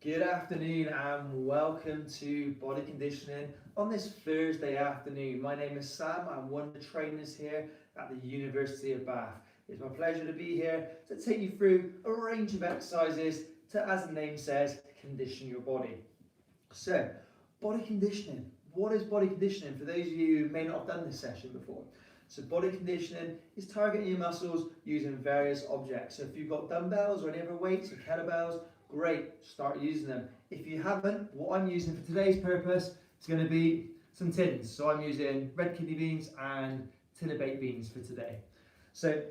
Good afternoon and welcome to Body Conditioning on this Thursday afternoon. My name is Sam, I'm one of the trainers here at the University of Bath. It's my pleasure to be here to take you through a range of exercises to, as the name says, condition your body. So, body conditioning. What is body conditioning for those of you who may not have done this session before? So body conditioning is targeting your muscles using various objects. So if you've got dumbbells or any other weights or kettlebells, great, start using them. If you haven't, what I'm using for today's purpose is going to be some tins. So I'm using red kidney beans and tin of baked beans for today. So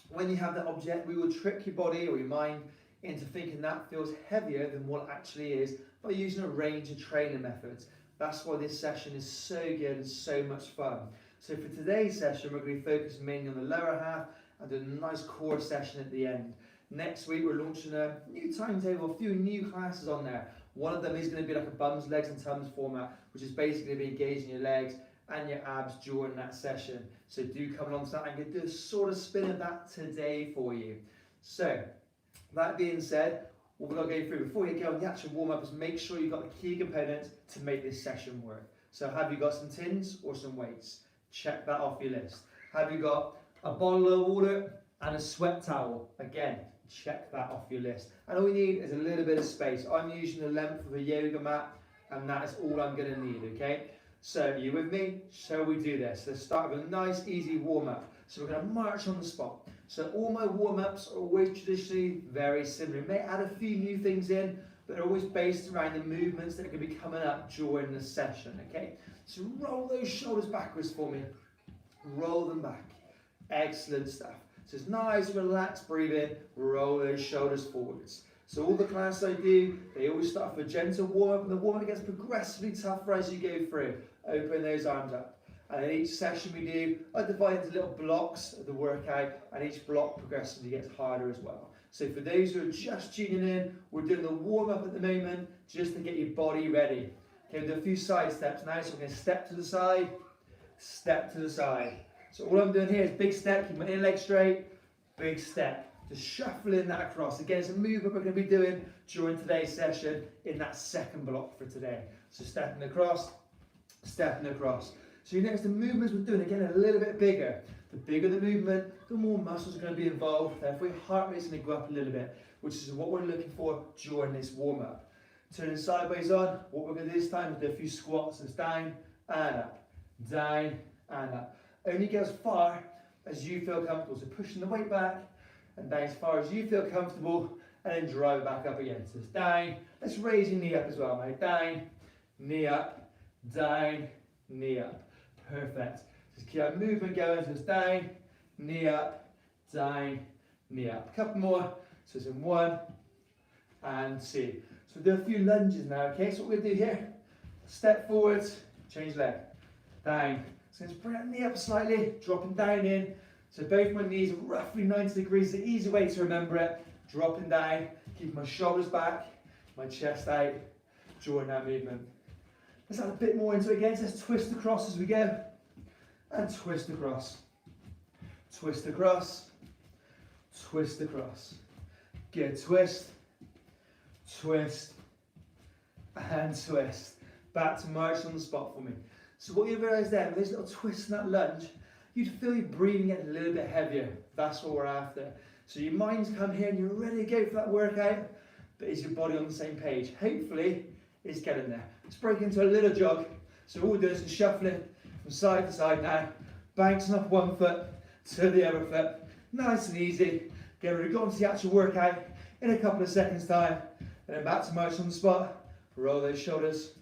when you have that object, we will trick your body or your mind into thinking that feels heavier than what it actually is by using a range of training methods. That's why this session is so good and so much fun. So for today's session, we're going to be focused mainly on the lower half and do a nice core session at the end. Next week, we're launching a new timetable, a few new classes on there. One of them is going to be like a bums, legs and tums format, which is basically going to be engaging your legs and your abs during that session. So do come along to that and do a sort of spin of that today for you. So that being said, what we're going to go through before you go on the actual warm-up is make sure you've got the key components to make this session work. So have you got some tins or some weights? Check that off your list. Have you got a bottle of water and a sweat towel? Again, check that off your list. And all we need is a little bit of space. I'm using the length of a yoga mat and that is all I'm going to need, okay? So are you with me? Shall we do this? Let's start with a nice easy warm-up. So we're going to march on the spot. So all my warm-ups are always traditionally very similar. We may add a few new things in, but they're always based around the movements that are going to be coming up during the session, okay? So roll those shoulders backwards for me. Roll them back. Excellent stuff. So it's nice, relaxed breathing. Roll those shoulders forwards. So all the classes I do, they always start with a gentle warm-up, and the warm-up gets progressively tougher as you go through. Open those arms up. And in each session we do, I divide into little blocks of the workout, and each block progressively gets harder as well. So for those who are just tuning in, we're doing the warm-up at the moment just to get your body ready. Okay, we'll do a few side steps now. So we're going to step to the side, step to the side. So all I'm doing here is big step, keep my inner leg straight, big step. Just shuffling that across. Again, it's a movement we're going to be doing during today's session in that second block for today. So stepping across, stepping across. So you notice the movements we're doing, again, a little bit bigger. The bigger the movement, the more muscles are going to be involved. Therefore, your heart rate's going to go up a little bit, which is what we're looking for during this warm-up. Turning sideways on, what we're going to do this time is do a few squats. So it's down and up, down and up. Only go as far as you feel comfortable. So pushing the weight back and down as far as you feel comfortable, and then drive it back up again. So it's down. Let's raise your knee up as well, mate. Down, knee up, down, knee up. Perfect. Just keep that movement going. So it's down, knee up, down, knee up. A couple more. So it's in 1 and 2. So we'll do a few lunges now, okay? So what we're going to do here, step forwards, change leg, down. So let's bring that knee up slightly, dropping down in. So both my knees are roughly 90 degrees, the easy way to remember it. Dropping down, keeping my shoulders back, my chest out, during that movement. Let's add a bit more into it again. So let's twist across as we go. And twist across. Twist across. Twist across. Good. Twist. Twist. And twist. Back to march on the spot for me. So what you realise there, with those little twists and that lunge, you'd feel your breathing get a little bit heavier. That's what we're after. So your mind's come here and you're ready to go for that workout, but is your body on the same page? Hopefully, it's getting there. Let's break into a little jog. So all we're doing is shuffling from side to side now, bouncing off one foot to the other foot. Nice and easy. Get ready to go on to the actual workout in a couple of seconds time. And then back to march on the spot. Roll those shoulders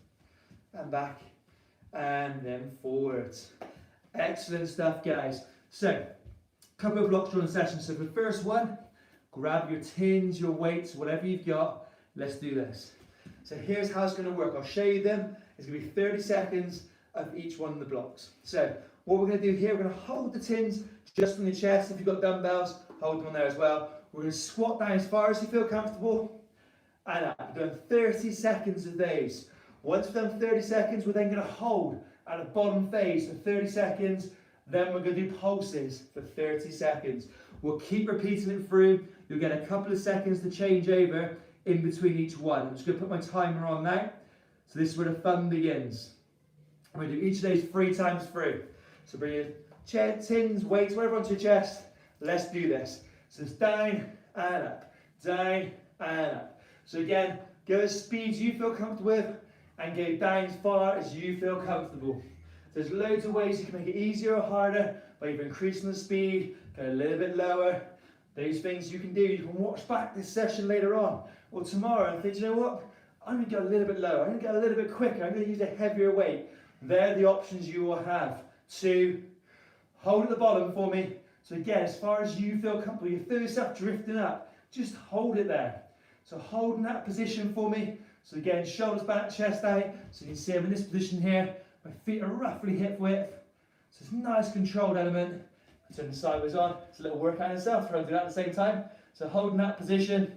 and back and then forwards. Excellent stuff, guys. So, a couple of blocks during the session. So for the first one, grab your tins, your weights, whatever you've got. Let's do this. So here's how it's going to work. I'll show you them. It's going to be 30 seconds of each one of the blocks. So what we're going to do here, we're going to hold the tins just on your chest. If you've got dumbbells, hold them on there as well. We're going to squat down as far as you feel comfortable. And up. We're doing 30 seconds of those. Once we've done 30 seconds, we're then going to hold at the bottom phase for 30 seconds. Then we're going to do pulses for 30 seconds. We'll keep repeating it through. You'll get a couple of seconds to change over in between each one. I'm just going to put my timer on now. So this is where the fun begins. I'm going to do each of those 3 times through. So bring your chair, tins, weights, whatever onto your chest. Let's do this. So it's down and up, down and up. So again, go as speed as you feel comfortable with and go down as far as you feel comfortable. There's loads of ways you can make it easier or harder by either increasing the speed, go a little bit lower. Those things you can do. You can watch back this session later on or tomorrow and think, you know what? I'm going to go a little bit lower. I'm going to go a little bit quicker. I'm going to use a heavier weight. They're the options you will have. 2, hold at the bottom for me. So again, as far as you feel comfortable, you feel yourself drifting up, just hold it there. So hold in that position for me. So again, shoulders back, chest out. So you can see I'm in this position here. My feet are roughly hip width. So it's a nice controlled element. I turn the sideways on. It's a little workout in itself. Try and do that at the same time. So hold in that position.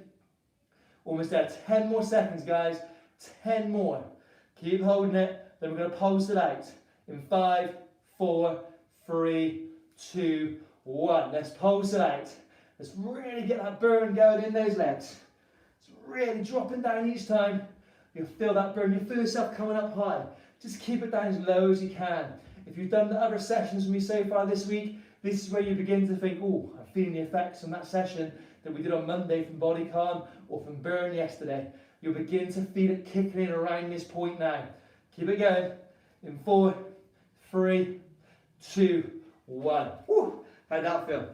Almost there. 10 more seconds, guys. 10 more. Keep holding it. Then we're going to pulse it out. In 5, 4, 3, 2, 1. Let's pulse it out. Let's really get that burn going in those legs. It's really dropping down each time. You'll feel that burn. You'll feel yourself coming up high. Just keep it down as low as you can. If you've done the other sessions with me so far this week, this is where you begin to think, oh, I'm feeling the effects from that session that we did on Monday from Body Calm or from Burn yesterday. You'll begin to feel it kicking in around this point now. Keep it going. In 4, 3, 2, 1. Woo! How'd that feel?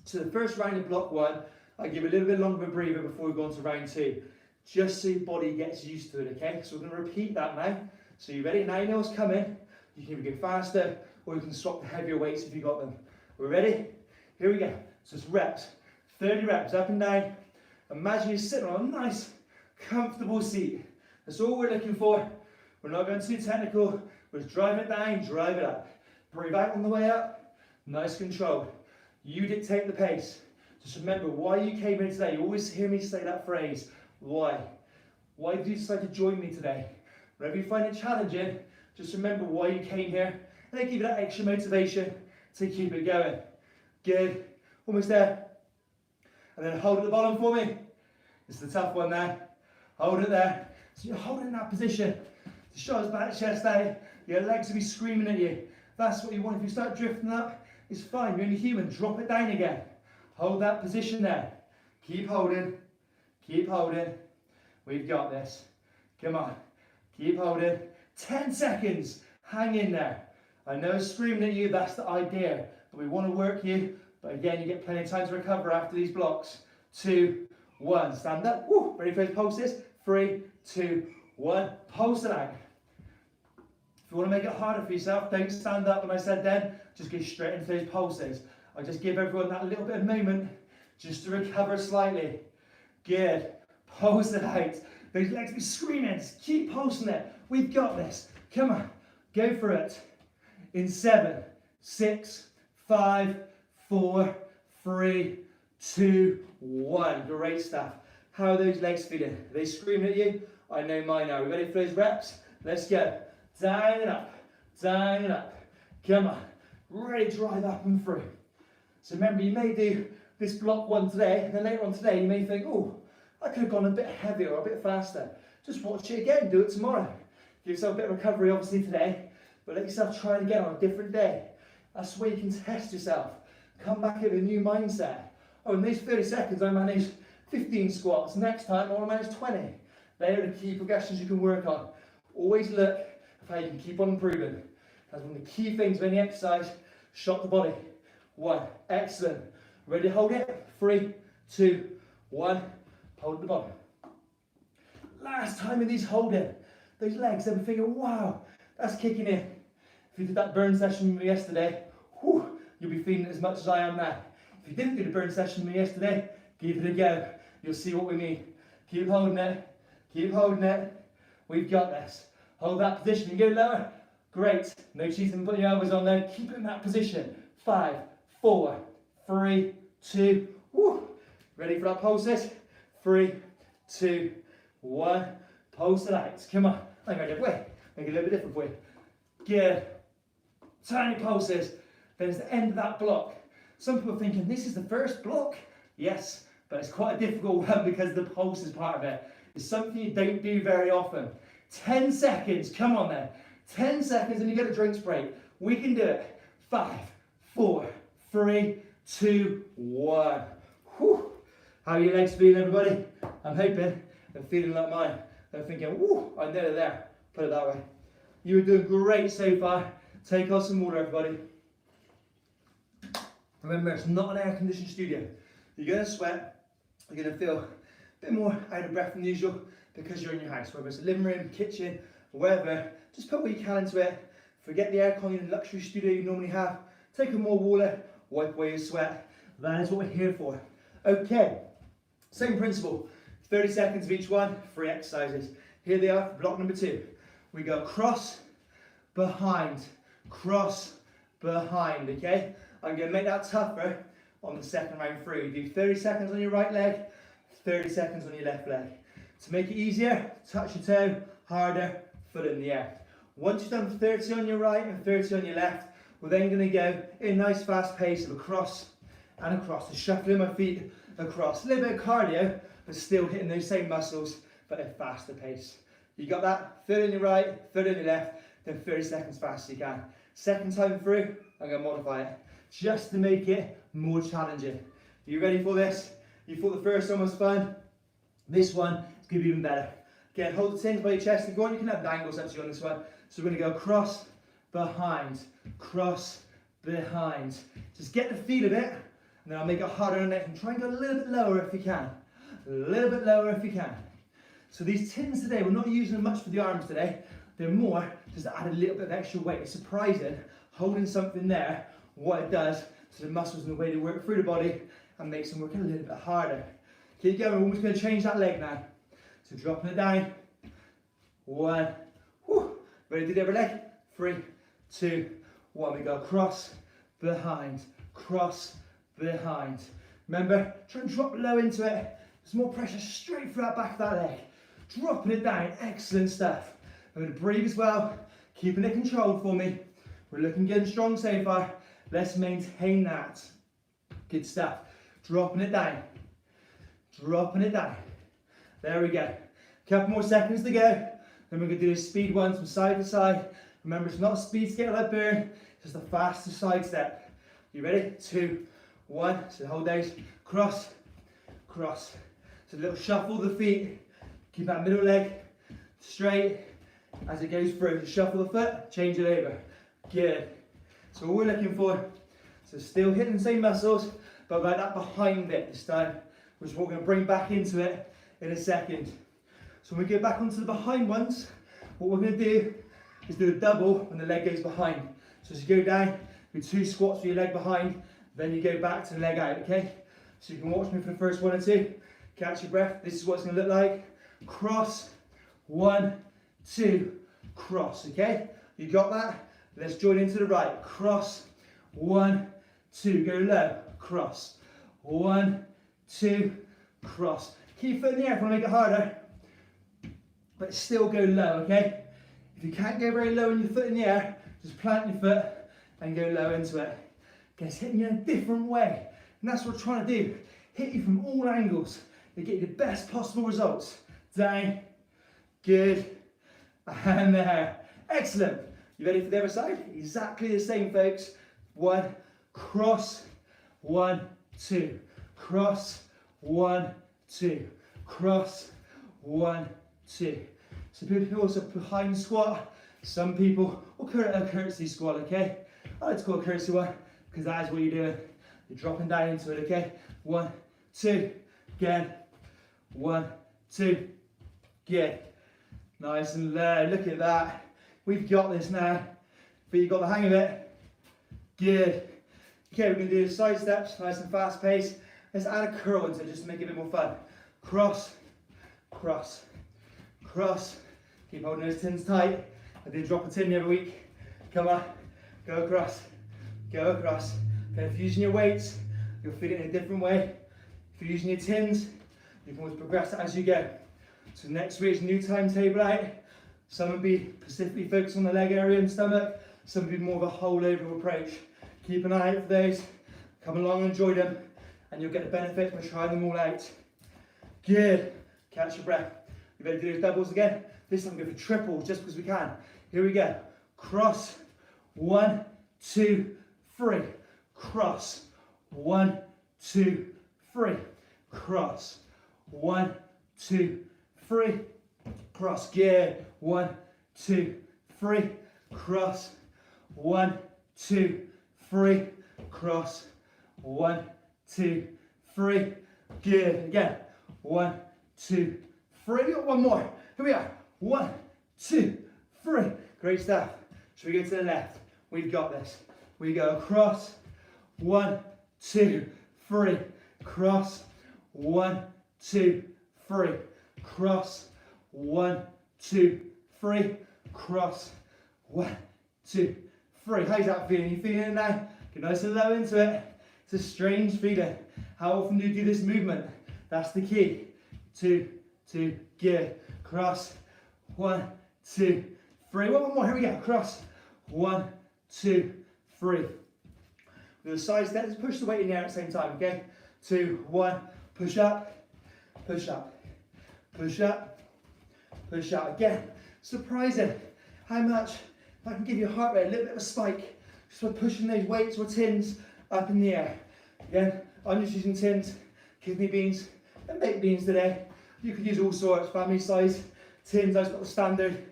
So the first round of block 1, I give a little bit longer of a breather before we go on to round 2, just so your body gets used to it, okay? So we're going to repeat that now. So you ready? Now you know what's coming. You can either go faster or you can swap the heavier weights if you got them. We're ready? Here we go. So it's reps. 30 reps up and down. Imagine you're sitting on a nice, comfortable seat. That's all we're looking for. We're not going too technical. We're just drive it down, drive it up. Breathe out on the way up. Nice control. You dictate the pace. Just remember why you came here today. You always hear me say that phrase. Why? Why did you decide to join me today? Whenever you find it challenging, just remember why you came here. And they give you that extra motivation to keep it going. Good. Almost there. And then hold at the bottom for me. It's the tough one there. Hold it there. So you're holding that position. The shoulders back, chest out. Your legs will be screaming at you. That's what you want. If you start drifting up, it's fine. You're only human. Drop it down again. Hold that position there. Keep holding. Keep holding. We've got this. Come on. Keep holding. 10 seconds. Hang in there. I know it's screaming at you. That's the idea. But we want to work you. But again, you get plenty of time to recover after these blocks. 2, 1. Stand up. Woo. Ready for those pulses? 3, 2, 1. Pulse it out. If you want to make it harder for yourself, don't stand up when I said then. Just go straight into those pulses. I just give everyone that little bit of moment just to recover slightly. Good. Pulse it out. Those legs be screaming. Just keep pulsing it. We've got this. Come on. Go for it. In 7, 6, 5, 4, 3, 2, 1. Great stuff. How are those legs feeling? Are they screaming at you? I know mine are. We ready for those reps? Let's go. Down and up. Down and up. Come on. Really drive up and through. So remember, you may do this block 1 today, and then later on today you may think, oh, I could have gone a bit heavier or a bit faster. Just watch it again. Do it tomorrow. Give yourself a bit of recovery obviously today, but let yourself try it again on a different day. That's where you can test yourself. Come back with a new mindset. Oh, in these 30 seconds I managed 15 squats. Next time I want to manage 20. They are the key progressions you can work on. Always look at how you can keep on improving. That's one of the key things of any exercise. Shock the body. 1. Excellent. Ready to hold it? 3, 2, 1. Hold at the bottom. Last time in these holding, those legs, they'll be thinking, wow, that's kicking in. If you did that burn session with me yesterday, whew, you'll be feeling it as much as I am now. If you didn't do the burn session with me yesterday, give it a go. You'll see what we mean. Keep holding it. Keep holding it. We've got this. Hold that position. You go lower. Great. No cheating. Put your elbows on there. Keep it in that position. 5, 4, 3, 2. Woo. Ready for that pulses? 3, 2, 1. Pulse it out. Come on. I'm going to wait. Make it a little bit different for you. Good. Tiny pulses. Then it's the end of that block. Some people are thinking, this is the first block. Yes, but it's quite a difficult one because the pulse is part of it. It's something you don't do very often. 10 seconds, come on then. 10 seconds and you get a drinks break. We can do it. 5, 4, 3, 2, 1. Whew. How are your legs feeling, everybody? I'm hoping they're feeling like mine. They're thinking, whoo, I'm nearly there. Put it that way. You are doing great so far. Take off some water, everybody. Remember, it's not an air-conditioned studio. You're going to sweat. You're going to feel a bit more out of breath than usual because you're in your house. Whether it's a living room, kitchen, or wherever, just put what you can into it. Forget the aircon in the luxury studio you normally have. Take a more water, wipe away your sweat. That is what we're here for. Okay, same principle. 30 seconds of each one, 3 exercises. Here they are, block number 2. We go cross, behind, cross, behind, okay? I'm going to make that tougher on the second round through. Do 30 seconds on your right leg, 30 seconds on your left leg. To make it easier, touch your toe, harder, foot in the air. Once you've done 30 on your right and 30 on your left, we're then going to go in a nice fast pace of across and across. So shuffling my feet across. A little bit of cardio, but still hitting those same muscles, but at a faster pace. You got that? 30 on your right, 30 on your left, then 30 seconds fast as you can. Second time through, I'm going to modify it, just to make it more challenging. Are you ready for this? You thought the first one was fun? This one is going to be even better. Again, hold the tins by your chest. If you want, you can have dangles up to you on this one. So we're going to go cross, behind, cross, behind. Just get the feel of it, and then I'll make it harder on the neck. And try and go a little bit lower if you can. A little bit lower if you can. So these tins today, we're not using them much for the arms today. They're more just to add a little bit of extra weight. It's surprising, holding something there, what it does to the muscles and the way they work through the body and makes them work a little bit harder. Keep going, we're almost going to change that leg now. So dropping it down. 1, whew. Ready to do the other leg? 3, 2, 1. We go cross, behind, cross, behind. Remember, try and drop low into it. There's more pressure straight through that back of that leg. Dropping it down, excellent stuff. I'm going to breathe as well, keeping it controlled for me. We're looking good and strong so far. Let's maintain that. Good stuff. Dropping it down. Dropping it down. There we go. Couple more seconds to go. Then we're going to do a speed one from side to side. Remember, it's not a speed scale like burn, it's just a faster side step. You ready? 2, 1. So hold those. Cross, cross. So a little shuffle of the feet. Keep that middle leg straight as it goes through. Shuffle the foot, change it over. Good. So what we're looking for, so still hitting the same muscles, but about that behind bit this time, which is what we're going to bring back into it in a second. So when we get back onto the behind ones, what we're going to do is do a double when the leg goes behind. So as you go down, do 2 squats with your leg behind, then you go back to the leg out, okay? So you can watch me for the first 1 or 2, catch your breath. This is what it's going to look like. Cross, 1, 2, cross, okay? You got that? Let's join into the right. Cross, 1, 2, go low, cross, 1, 2, cross. Keep your foot in the air if you want to make it harder, but still go low, okay? If you can't go very low in your foot in the air, just plant your foot and go low into it. Okay, it's hitting you in a different way, and that's what we're trying to do. Hit you from all angles to get you the best possible results. Down, good, and there. Excellent. You ready for the other side? Exactly the same, folks. 1, cross, 1, 2, cross, 1, 2, cross, 1, 2. So people also behind squat. Some people will call it a curtsy squat, okay? I like to call it a curtsy one because that is what you're doing. You're dropping down into it, okay? 1, 2, again. 1, 2, good. Nice and low. Look at that. We've got this now. But you've got the hang of it. Good. Okay, we're going to do side steps, nice and fast pace. Let's add a curl into it just to make it a bit more fun. Cross, cross, cross. Keep holding those tins tight. I do drop a tin every week. Come on, go across, go across. Okay, if you're using your weights, you'll feel it in a different way. If you're using your tins, you can always progress that as you go. So next week's new timetable out. Some will be specifically focused on the leg area and stomach. Some will be more of a whole overall approach. Keep an eye out for those. Come along and enjoy them. and you'll get the benefit by trying them all out. Good. Catch your breath. You ready to do those doubles again? This time go for triples just because we can. Here we go. Cross. 1, 2, 3. Cross. 1, 2, 3. Cross. 1, 2, 3. Cross. Good. 1, 2, 3. Cross. 1, 2, 3. Cross. 1, 2, 3. Good. Again. 1, 2, 3. We got one more. Here we are. 1, 2, 3. Great stuff. Should we go to the left? We've got this. We go across. 1, 2, 3. Cross. 1, 2, 3. Cross. 1, 2, 3. Cross. 1, 2, 3. How's that feeling? You feeling it now? Get nice and low into it. It's a strange feeling. How often do you do this movement? That's the key. 2, 2, good. Cross. 1, 2, 3. One more. Here we go. Cross. 1, 2, 3. With the side step, let's push the weight in the air at the same time, okay? 2, 1. Push up. Push up. Push up. Push up. Again. Surprising how much that can give your heart rate a little bit of a spike. Just by pushing those weights or tins up in the air. Again, I'm just using tins, kidney beans, and baked beans today. You could use all sorts, family size tins. I've got the standard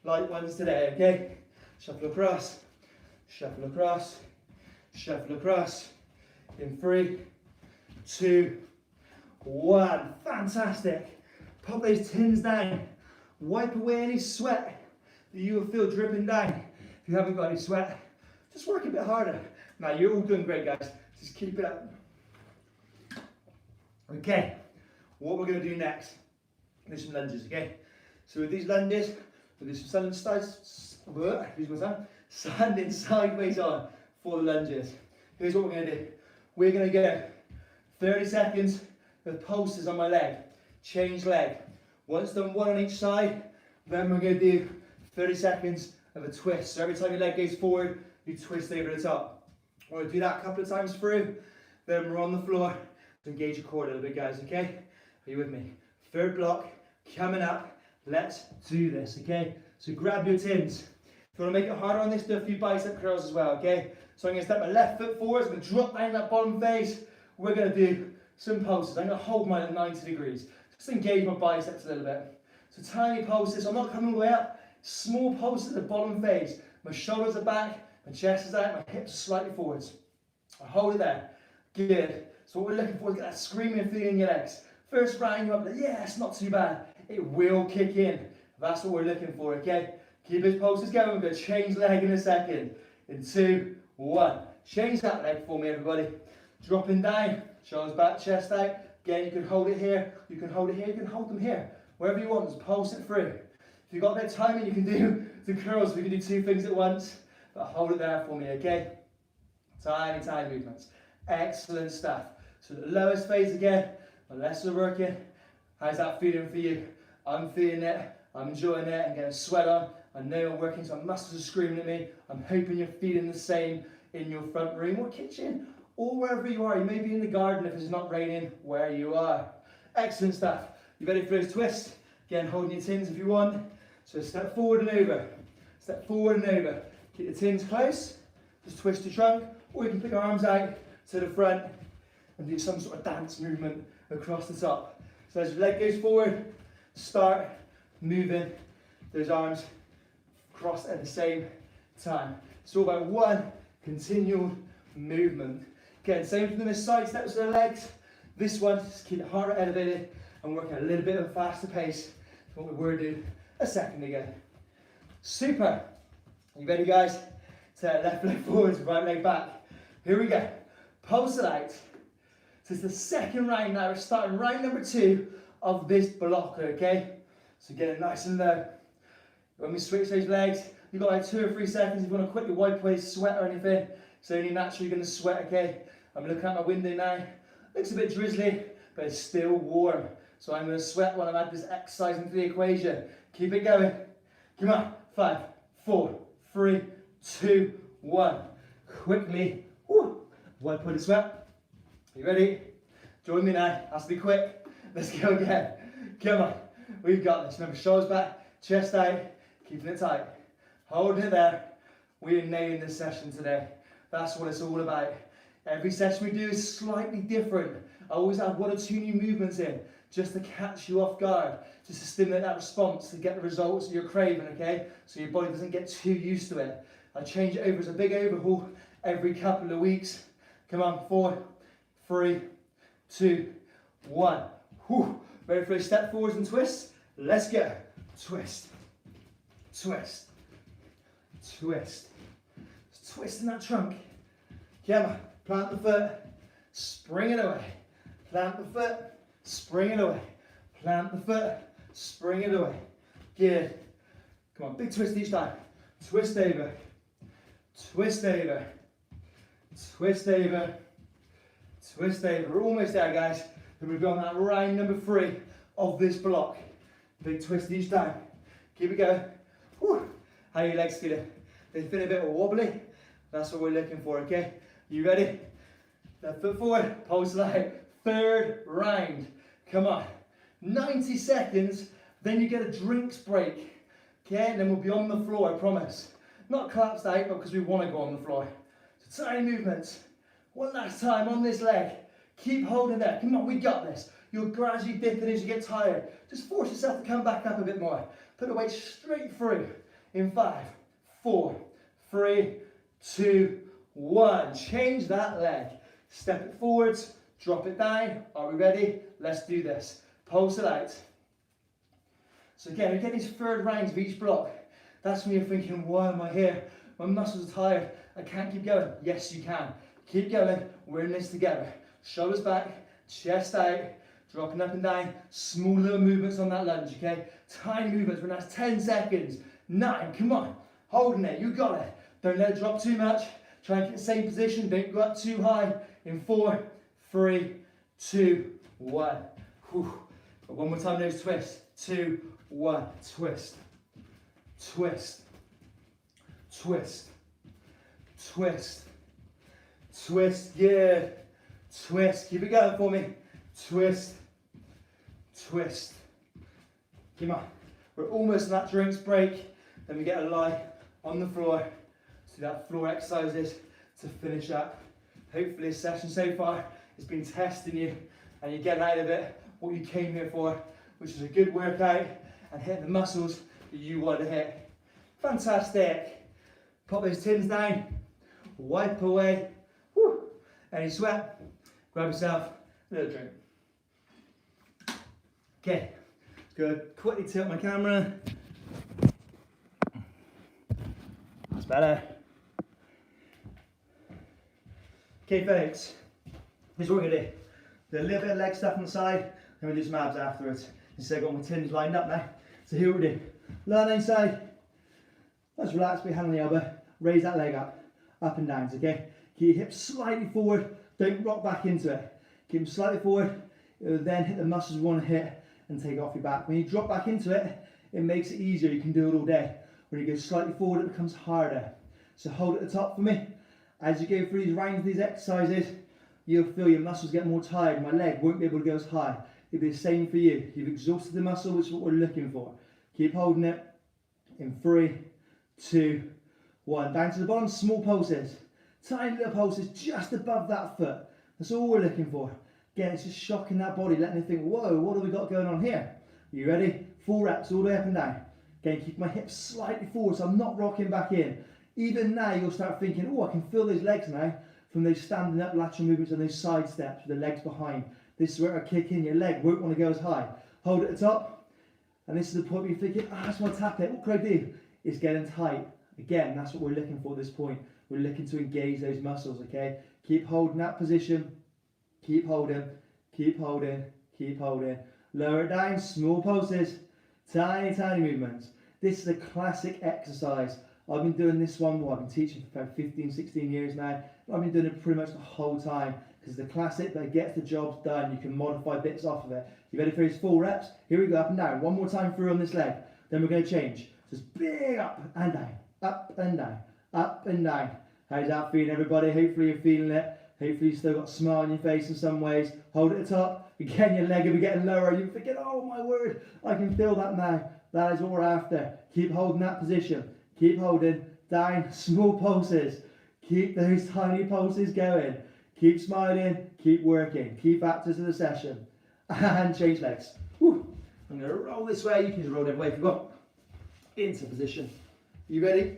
light ones today, okay? Shuffle across, shuffle across, shuffle across. In 3, 2, 1. Fantastic. Pop those tins down. Wipe away any sweat that you will feel dripping down. If you haven't got any sweat, just work a bit harder. Now, you're all doing great, guys. Just keep it up. Okay, what we're going to do next is some lunges, okay? So with these lunges, we'll do some standing sideways on for the lunges. Here's what we're going to do. We're going to go 30 seconds with pulses on my leg. Change leg. Once done one on each side, then we're going to do 30 seconds of a twist. So every time your leg goes forward, you twist over the top. We're going to do that a couple of times through. Then we're on the floor to engage your core a little bit, guys, okay? Are you with me? Third block coming up. Let's do this, okay? So grab your tins. If you want to make it harder on this, do a few bicep curls as well, okay? So I'm going to step my left foot forward. I'm going to drop down that bottom face. We're going to do some pulses. I'm going to hold mine at 90 degrees. Just engage my biceps a little bit. So tiny pulses. I'm not coming all the way up. Small pulses at the bottom face. My shoulders are back. My chest is out. My hips are slightly forwards. I hold it there. Good. So what we're looking for is get that screaming feeling in your legs. First round, you're up there. Yeah, it's not too bad. It will kick in. That's what we're looking for, okay? Keep those pulses going. We're going to change leg in a second. In 2, 1. Change that leg for me, everybody. Dropping down. Shoulders back, chest out. Again, you can hold it here. You can hold it here. You can hold them here. Wherever you want, just pulse it through. If you've got a bit of time, you can do the curls. We can do 2 things at once. But hold it there for me, okay? Tiny, tiny movements. Excellent stuff. So the lowest phase again, the less we're working. How's that feeling for you? I'm feeling it. I'm enjoying it. I'm getting sweat on. I know I'm working, so my muscles are screaming at me. I'm hoping you're feeling the same in your front room or kitchen or wherever you are. You may be in the garden if it's not raining where you are. Excellent stuff. You ready for those twists? Again, holding your tins if you want. So step forward and over. Step forward and over. Keep the tins close. Just twist your trunk. Or you can put your arms out to the front and do some sort of dance movement across the top. So as your leg goes forward, start moving those arms across at the same time. It's all about one continual movement. Again, same for the side steps to the legs. This one, just keep the heart rate elevated and work at a little bit of a faster pace than what we were doing a second ago. Super. Are you ready, guys? So left leg forwards, right leg back. Here we go. Pulse it out. So it's the second round now. We're starting round number 2 of this block, okay? So get it nice and low. When we switch those legs, you've got like 2 or 3 seconds if you want to quickly wipe away sweat or anything. It's only naturally going to sweat, okay? I'm looking out my window now. Looks a bit drizzly, but it's still warm. So I'm going to sweat while I'm adding this exercise into the equation. Keep it going. Come on. 5, 4, 3, 2, 1. Quickly. Woo. Wipe away the sweat. You ready? Join me now. Has to be quick. Let's go again. Come on. We've got this. Remember, shoulders back, chest out, keeping it tight. Holding it there. We are nailing this session today. That's what it's all about. Every session we do is slightly different. I always add 1 or 2 new movements in, just to catch you off guard, just to stimulate that response, to get the results that you're craving, okay? So your body doesn't get too used to it. I change it over as a big overhaul every couple of weeks. Come on, 4, 3, 2, 1. Whew. Ready for a step forwards and twist? Let's go. Twist, twist, twist. Just twisting that trunk. Come on, plant the foot, spring it away. Plant the foot, spring it away. Plant the foot, spring it away. Good. Come on, big twist each time. Twist over, twist over, twist over, twist over. We're almost there, guys. Then we've got that round number 3 of this block. Big twist each time. Keep it going. Whew. How are your legs feeling? They feel a bit wobbly. That's what we're looking for, okay? You ready? Left foot forward, pulse it out. 3rd round. Come on. 90 seconds, then you get a drinks break. Okay, and then we'll be on the floor, I promise. Not collapsed out, but because we want to go on the floor. So tiny movements. One last time on this leg. Keep holding there. Come on, we got this. You'll gradually dip in as you get tired. Just force yourself to come back up a bit more. Put the weight straight through. In 5, 4, 3, 2, 1. Change that leg. Step it forwards, drop it down. Are we ready? Let's do this. Pulse it out. So again, we get these 3rd rounds of each block. That's when you're thinking, why am I here? My muscles are tired. I can't keep going. Yes, you can. Keep going. We're in this together. Shoulders back, chest out, dropping up and down. Small little movements on that lunge, okay? Tiny movements. When that's 10 seconds. 9, come on. Holding it. You got it. Don't let it drop too much. Try and keep the same position. Don't go up too high. In 4, 3, 2, 1. Whew. One more time, those twists. 2, 1. Twist. Twist. Twist. Twist. Twist. Good. Twist. Keep it going for me. Twist. Twist. Come on. We're almost at that drinks break. Then we get a lie on the floor. So that floor exercises to finish up. Hopefully this session so far has been testing you and you get out of it what you came here for, which is a good workout and hit the muscles that you want to hit. Fantastic. Pop those tins down, wipe away. Whew. Any sweat, grab yourself a little drink. Okay, let's go quickly tilt my camera. That's better. Okay folks, this is what we're going to do. Do a little bit of leg stuff on the side, then we'll do some abs afterwards. Instead I've got my tins lined up now. So here we do. Lie down side. Let's relax, put your hand on the elbow. Raise that leg up and down, okay? Keep your hips slightly forward, don't rock back into it. Keep them slightly forward, it will then hit the muscles you want to hit and take it off your back. When you drop back into it, it makes it easier, you can do it all day. When you go slightly forward, it becomes harder. So hold at the top for me. As you go through these rounds of these exercises, you'll feel your muscles get more tired. My leg won't be able to go as high. It'll be the same for you. You've exhausted the muscle, which is what we're looking for. Keep holding it. In 3, 2, 1. Down to the bottom, small pulses. Tiny little pulses just above that foot. That's all we're looking for. Again, it's just shocking that body, letting it think, whoa, what have we got going on here? You ready? 4 reps all the way up and down. Again, keep my hips slightly forward so I'm not rocking back in. Even now, you'll start thinking, oh, I can feel those legs now from those standing up lateral movements and those side steps with the legs behind. This is where I kick in. Your leg won't want to go as high. Hold at the top. And this is the point where you're thinking, I just want to tap it. What can I do? It's getting tight. Again, that's what we're looking for at this point. We're looking to engage those muscles, okay? Keep holding that position. Keep holding. Keep holding. Keep holding. Lower it down. Small pulses. Tiny, tiny movements. This is a classic exercise. I've been doing this one, I've been teaching for about 15, 16 years now. I've been doing it pretty much the whole time because the classic that gets the job done. You can modify bits off of it. You ready for these 4 reps? Here we go, up and down. One more time through on this leg. Then we're going to change. Just big up and down, up and down, up and down. How's that feeling, everybody? Hopefully you're feeling it. Hopefully you've still got a smile on your face in some ways. Hold it at the top. Again, your leg will be getting lower. You're thinking, oh my word, I can feel that now. That is what we're after. Keep holding that position. Keep holding. Down, small pulses. Keep those tiny pulses going. Keep smiling, keep working. Keep active to the session. And change legs. Whew. I'm going to roll this way. You can just roll the other way if you want. Into position. You ready?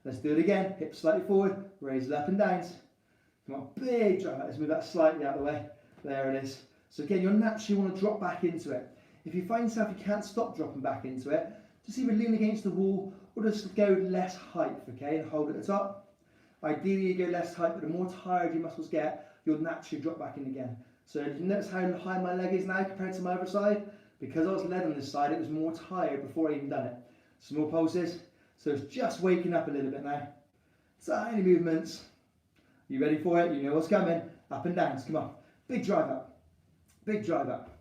Let's do it again. Hips slightly forward. Raise it up and down. Come on, big drive. Let's move that slightly out of the way. There it is. So again, you'll naturally want to drop back into it. If you find yourself you can't stop dropping back into it, just either lean against the wall or just go less height, okay, and hold at the top. Ideally you go less height, but the more tired your muscles get, you'll naturally drop back in again. So you notice how high my leg is now compared to my other side? Because I was led on this side, it was more tired before I even done it. Small pulses, so it's just waking up a little bit now. Tiny movements. You ready for it? You know what's coming. Up and down, come on. Big drive up, big drive up.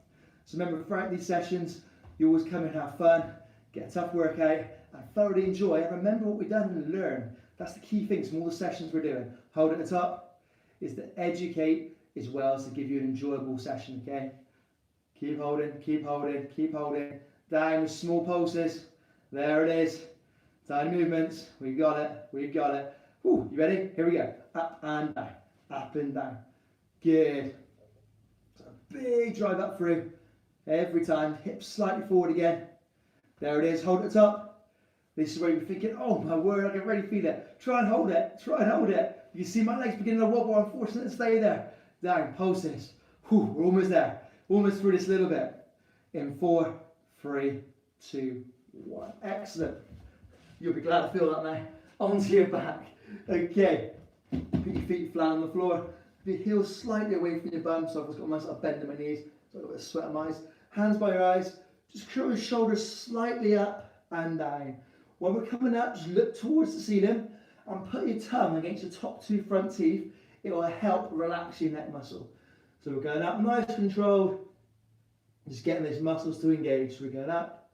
So remember, throughout these sessions, you always come and have fun, get a tough workout, and thoroughly enjoy and remember what we've done and learn. That's the key things from all the sessions we're doing. Hold at the top is to educate as well as to give you an enjoyable session, okay? Keep holding, keep holding, keep holding. Down with small pulses. There it is. Tiny movements. We got it, we got it. Whew, you ready? Here we go. Up and down, up and down. Good. So big drive up through. Every time. Hips slightly forward again. There it is. Hold at the top. This is where you're thinking, oh my word, I can really feel it. Try and hold it. Try and hold it. You see my legs beginning to wobble. I'm forcing it to stay there. Down. Pulses. Whew, we're almost there. Almost through this little bit. In 4, 3, 2, 1. Excellent. You'll be glad to feel that now. Onto your back. Okay. Put your feet flat on the floor. The heels slightly away from your bum, so I've just got a nice bend in my knees. So I've got a bit of sweat on my eyes. Hands by your eyes. Just curl your shoulders slightly up and down. When we're coming up, just look towards the ceiling and put your tongue against your top 2 front teeth. It will help relax your neck muscle. So we're going up, nice controlled. Just getting those muscles to engage. So we're going up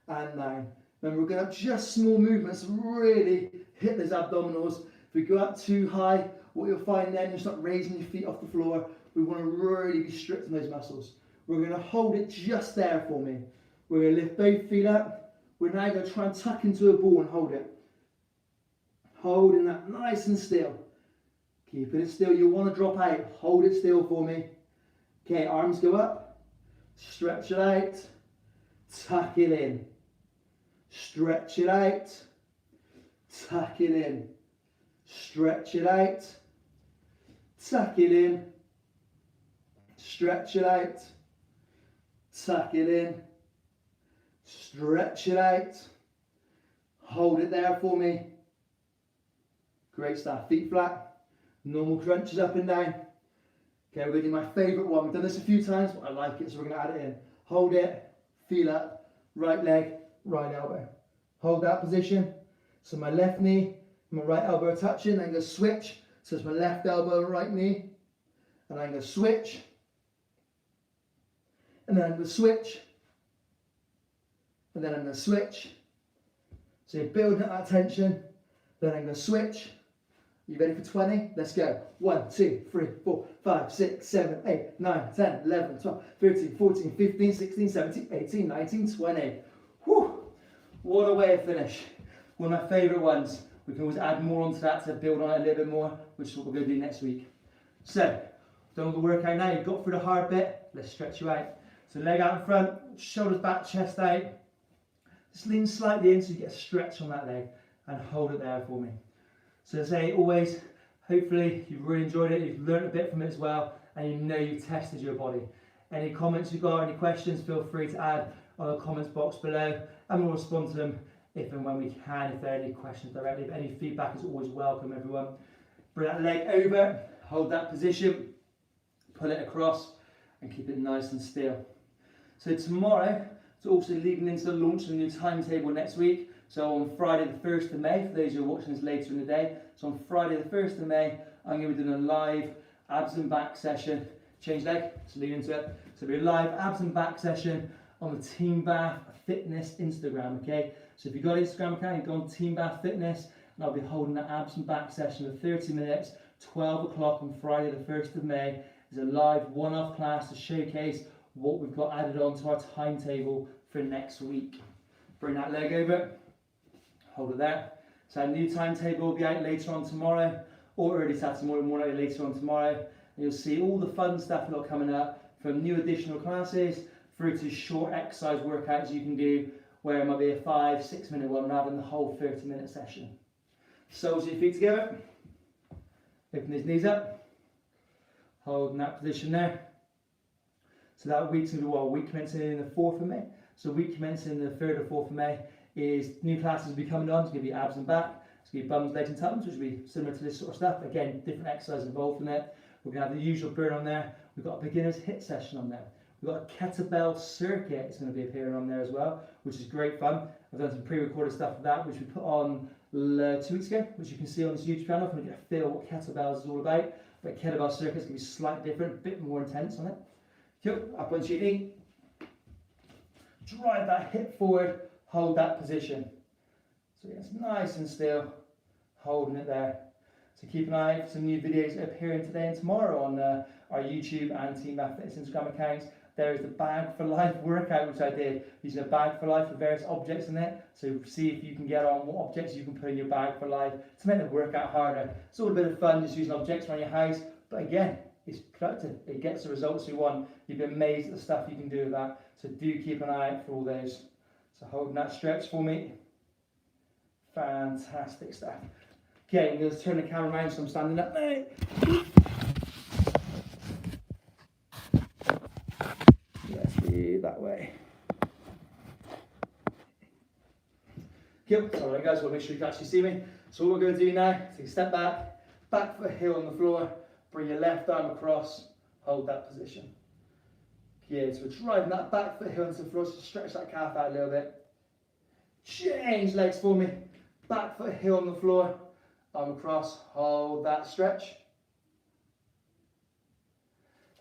and down. Remember, we're going up just small movements, really hit those abdominals. If we go up too high, what you'll find then, you start raising your feet off the floor. We want to really be strict on those muscles. We're going to hold it just there for me. We're going to lift both feet up. We're now going to try and tuck into a ball and hold it. Holding that nice and still. Keeping it still. You want to drop out. Hold it still for me. Okay, arms go up. Stretch it out. Tuck it in. Stretch it out. Tuck it in. Stretch it out. Tuck it in. Stretch it out. Tuck it in. Stretch it out. Hold it there for me. Great stuff. Feet flat. Normal crunches up and down. Okay, we're going to do my favourite one. We've done this a few times, but I like it, so we're going to add it in. Hold it. Feel up. Right leg, right elbow. Hold that position. So my left knee and my right elbow are touching. I'm going to switch. So it's my left elbow and right knee. And I'm going to switch. And then I'm going to switch. And then I'm going to switch. So you're building up that tension. Then I'm going to switch. You ready for 20? Let's go. 1, 2, 3, 4, 5, 6, 7, 8, 9, 10, 11, 12, 13, 14, 15, 16, 17, 18, 19, 20. Whew. What a way to finish. One of my favourite ones. We can always add more onto that to build on it a little bit more, which is what we're going to do next week. So, done all the workout now. You've got through the hard bit. Let's stretch you out. So leg out in front, shoulders back, chest out. Just lean slightly in so you get a stretch on that leg and hold it there for me. So as I say, always, hopefully you've really enjoyed it, you've learned a bit from it as well, and you know you've tested your body. Any comments you've got, any questions, feel free to add on the comments box below, and we'll respond to them if and when we can, if there are any questions directly. But any feedback is always welcome, everyone. Bring that leg over, hold that position, pull it across, and keep it nice and still. So tomorrow, it's also leading into the launch of the new timetable next week. So on Friday the 1st of May, for those who are watching this later in the day, so on Friday the 1st of May, I'm going to be doing a live abs and back session. Change leg, so lean into it. So it'll be a live abs and back session on the Team Bath Fitness Instagram, okay? So if you've got an Instagram account, you go on Team Bath Fitness, and I'll be holding that abs and back session for 30 minutes, 12 o'clock on Friday the 1st of May is a live one-off class to showcase what we've got added on to our timetable for next week. Bring that leg over, hold it there. So our new timetable will be out later on tomorrow, or early Saturday morning later on tomorrow. And you'll see all the fun stuff we've got coming up, from new additional classes through to short exercise workouts you can do, where it might be a 5-6 minute one rather than the whole 30-minute session. Soles of your feet together, open these knees up, holding that position there. So that week's going to be what? Week commencing in the 4th of May. So week commencing the 3rd or 4th of May is new classes will be coming on. It's going to be abs and back, it's going to be bums, legs and tums, which will be similar to this sort of stuff. Again, different exercises involved in it. We're going to have the usual burn on there. We've got a beginner's HIIT session on there. We've got a kettlebell circuit. It's going to be appearing on there as well, which is great fun. I've done some pre-recorded stuff for that, which we put on 2 weeks ago, which you can see on this YouTube channel if you want to get a feel what kettlebells is all about. But kettlebell circuit is going to be slightly different, a bit more intense on it. Cool. Up onto your knee. Drive that hip forward, hold that position. So it's nice and still, holding it there. So keep an eye out for some new videos appearing today and tomorrow on our YouTube and Team Bath Fitness Instagram accounts. There is the Bag for Life workout, which I did using a bag for life with various objects in it. So see if you can get on what objects you can put in your bag for life to make the workout harder. It's all a bit of fun just using objects around your house, but again, it's productive. It gets the results you want. You'd be amazed at the stuff you can do with that. So do keep an eye out for all those. So holding that stretch for me. Fantastic stuff. Okay, I'm going to turn the camera around so I'm standing up now. Let's be that way. Cool. Alright guys, we'll make sure you can actually see me. So what we're going to do now, take a step back, back foot heel on the floor, bring your left arm across, hold that position. Good, so we're driving that back foot heel into the floor, so stretch that calf out a little bit. Change legs for me, back foot heel on the floor, arm across, hold that stretch.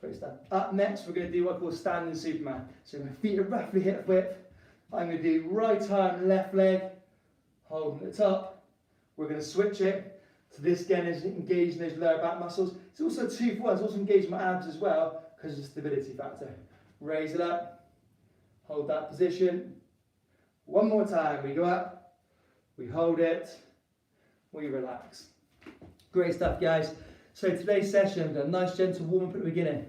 Great stuff. Up next, we're going to do what I call standing Superman. So my feet are roughly hip width. I'm going to do right arm, left leg, holding at the top. We're going to switch it. So this again is engaging those lower back muscles. It's also 2 for 1. It's also engaging my abs as well because of the stability factor. Raise it up, hold that position. One more time, we go up, we hold it, we relax. Great stuff guys. So today's session, we've done a nice gentle warm up at the beginning.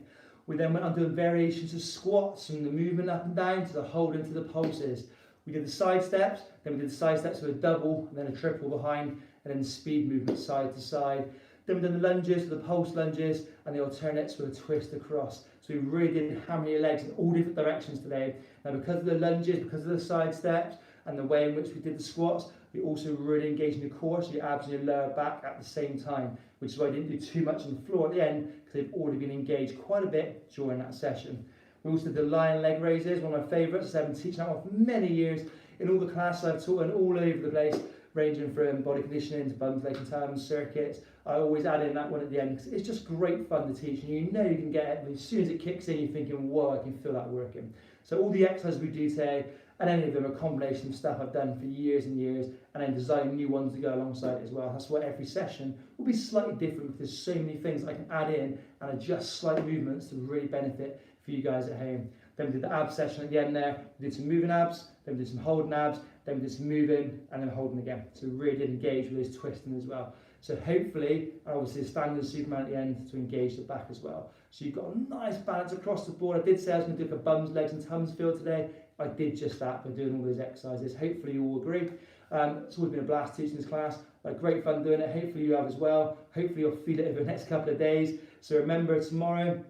We then went on doing variations of squats, from the movement up and down to the hold into the pulses. We did the side steps, then we did the side steps with a double, and then a triple behind, and then the speed movement side to side. Then we've done the lunges, the pulse lunges, and the alternates with a twist across. So we really did hammer your legs in all different directions today. Now because of the lunges, because of the side steps, and the way in which we did the squats, we also really engaged in the core, so your abs and your lower back at the same time, which is why I didn't do too much on the floor at the end, because they've already been engaged quite a bit during that session. We also did the lion leg raises, one of my favourites. I've been teaching that one for many years in all the classes I've taught and all over the place, ranging from body conditioning to bums, legs and tums, circuits. I always add in that one at the end because it's just great fun to teach, and you know you can get it, but as soon as it kicks in, you're thinking, whoa, I can feel that working. So all the exercises we do today, and any of them are a combination of stuff I've done for years and years, and then design new ones to go alongside it as well. That's why every session will be slightly different, because there's so many things I can add in and adjust slight movements to really benefit for you guys at home. Then we did the abs session at the end there. We did some moving abs, then we did some holding abs, then we did some moving, and then holding again. So we really did engage with those twisting as well. So hopefully, and obviously a standing Superman at the end to engage the back as well. So you've got a nice balance across the board. I did say I was going to do it for bums, legs and tums feel today. I did just that by doing all those exercises. Hopefully you all agree. It's always been a blast teaching this class. Great fun doing it. Hopefully you have as well. Hopefully you'll feel it over the next couple of days. So remember, tomorrow,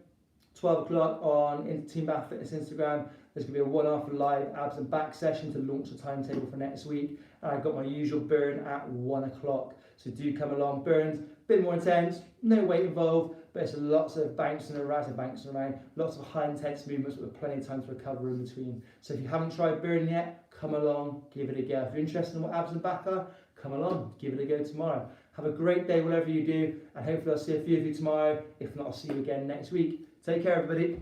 12 o'clock on Team Bath Fitness Instagram, there's going to be a one-off live abs and back session to launch the timetable for next week. And I've got my usual burn at 1 o'clock. So do come along. Burns, a bit more intense, no weight involved, but it's lots of bouncing around, lots of high intense movements with plenty of time to recover in between. So if you haven't tried burn yet, come along, give it a go. If you're interested in what abs and back are, come along, give it a go tomorrow. Have a great day, whatever you do, and hopefully I'll see a few of you tomorrow. If not, I'll see you again next week. Take care, everybody.